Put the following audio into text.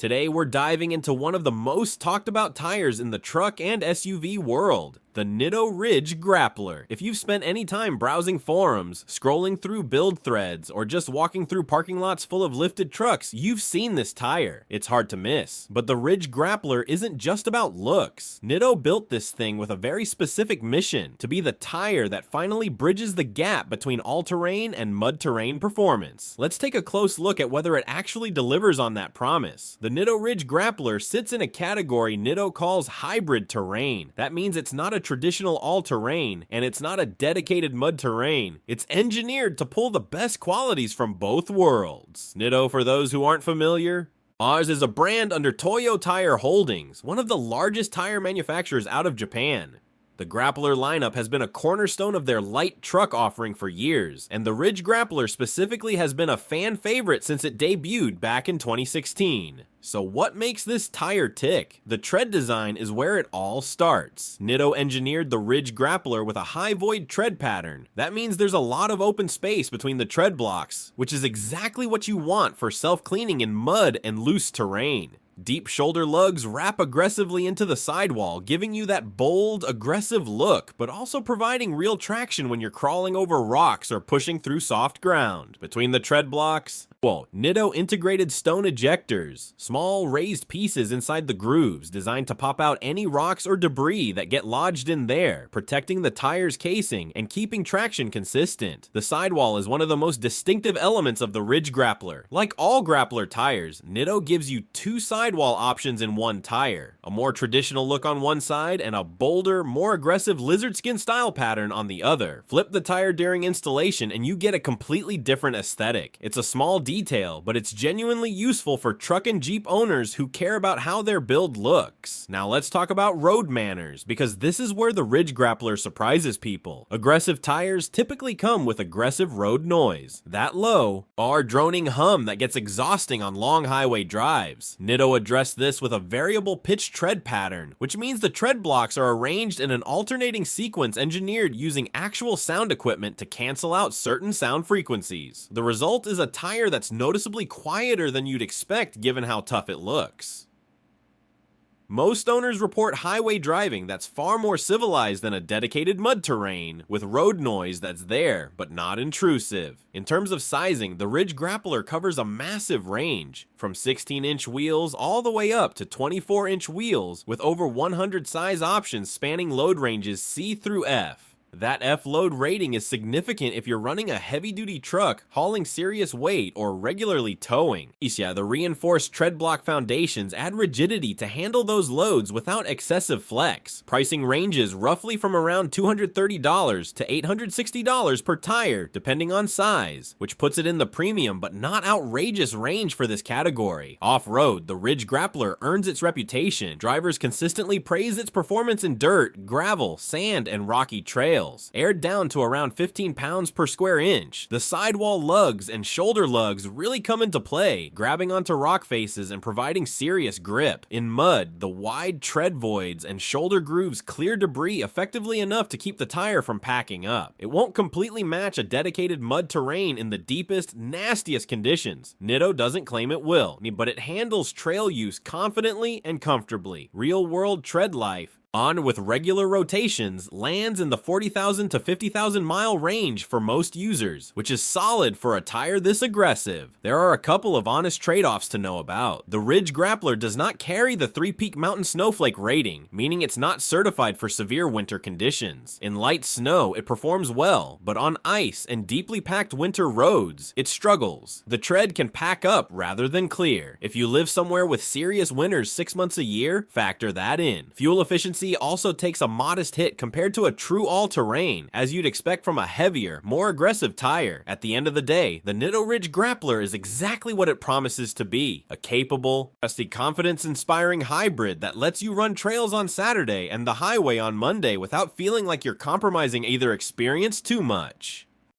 Today we're diving into one of the most talked about tires in the truck and SUV world, the Nitto Ridge Grappler. If you've spent any time browsing forums, scrolling through build threads, or just walking through parking lots full of lifted trucks, you've seen this tire. It's hard to miss. But the Ridge Grappler isn't just about looks. Nitto built this thing with a very specific mission, to be the tire that finally bridges the gap between all-terrain and mud-terrain performance. Let's take a close look at whether it actually delivers on that promise. The Nitto Ridge Grappler sits in a category Nitto calls hybrid terrain. That means it's not a traditional all-terrain, and it's not a dedicated mud terrain. It's engineered to pull the best qualities from both worlds. Nitto, for those who aren't familiar, ours is a brand under Toyo Tire Holdings, one of the largest tire manufacturers out of Japan. The Grappler lineup has been a cornerstone of their light truck offering for years, and the Ridge Grappler specifically has been a fan favorite since it debuted back in 2016. So what makes this tire tick? The tread design is where it all starts. Nitto engineered the Ridge Grappler with a high void tread pattern. That means there's a lot of open space between the tread blocks, which is exactly what you want for self-cleaning in mud and loose terrain. Deep shoulder lugs wrap aggressively into the sidewall, giving you that bold, aggressive look, but also providing real traction when you're crawling over rocks or pushing through soft ground. Between the tread blocks, Nitto integrated stone ejectors, small raised pieces inside the grooves designed to pop out any rocks or debris that get lodged in there, protecting the tire's casing and keeping traction consistent. The sidewall is one of the most distinctive elements of the Ridge Grappler. Like all Grappler tires, Nitto gives you two sidewall options in one tire, a more traditional look on one side and a bolder, more aggressive lizard skin style pattern on the other. Flip the tire during installation and you get a completely different aesthetic. It's a small detail, but it's genuinely useful for truck and Jeep owners who care about how their build looks. Now let's talk about road manners, because this is where the Ridge Grappler surprises people. Aggressive tires typically come with aggressive road noise. That low, or droning hum that gets exhausting on long highway drives. Nitto addressed this with a variable pitch tread pattern, which means the tread blocks are arranged in an alternating sequence engineered using actual sound equipment to cancel out certain sound frequencies. The result is a tire that's noticeably quieter than you'd expect given how tough it looks. Most owners report highway driving that's far more civilized than a dedicated mud terrain, with road noise that's there, but not intrusive. In terms of sizing, the Ridge Grappler covers a massive range, from 16-inch wheels all the way up to 24-inch wheels, with over 100 size options spanning load ranges C through F. That F load rating is significant if you're running a heavy-duty truck, hauling serious weight, or regularly towing. The reinforced tread block foundations add rigidity to handle those loads without excessive flex. Pricing ranges roughly from around $230 to $860 per tire, depending on size, which puts it in the premium but not outrageous range for this category. Off-road, the Ridge Grappler earns its reputation. Drivers consistently praise its performance in dirt, gravel, sand, and rocky trails. Aired down to around 15 pounds per square inch. The sidewall lugs and shoulder lugs really come into play, grabbing onto rock faces and providing serious grip. In mud, the wide tread voids and shoulder grooves clear debris effectively enough to keep the tire from packing up. It won't completely match a dedicated mud terrain in the deepest, nastiest conditions. Nitto doesn't claim it will, but it handles trail use confidently and comfortably. Real-world tread life, on with regular rotations, lands in the 40,000 to 50,000 mile range for most users, which is solid for a tire this aggressive. There are a couple of honest trade-offs to know about. The Ridge Grappler does not carry the 3-peak mountain snowflake rating, meaning it's not certified for severe winter conditions. In light snow, it performs well, but on ice and deeply packed winter roads, it struggles. The tread can pack up rather than clear. If you live somewhere with serious winters 6 months a year, factor that in. Fuel efficiency also takes a modest hit compared to a true all-terrain, as you'd expect from a heavier, more aggressive tire. At the end of the day, the Nitto Ridge Grappler is exactly what it promises to be: a capable, trusty, confidence-inspiring hybrid that lets you run trails on Saturday and the highway on Monday without feeling like you're compromising either experience too much.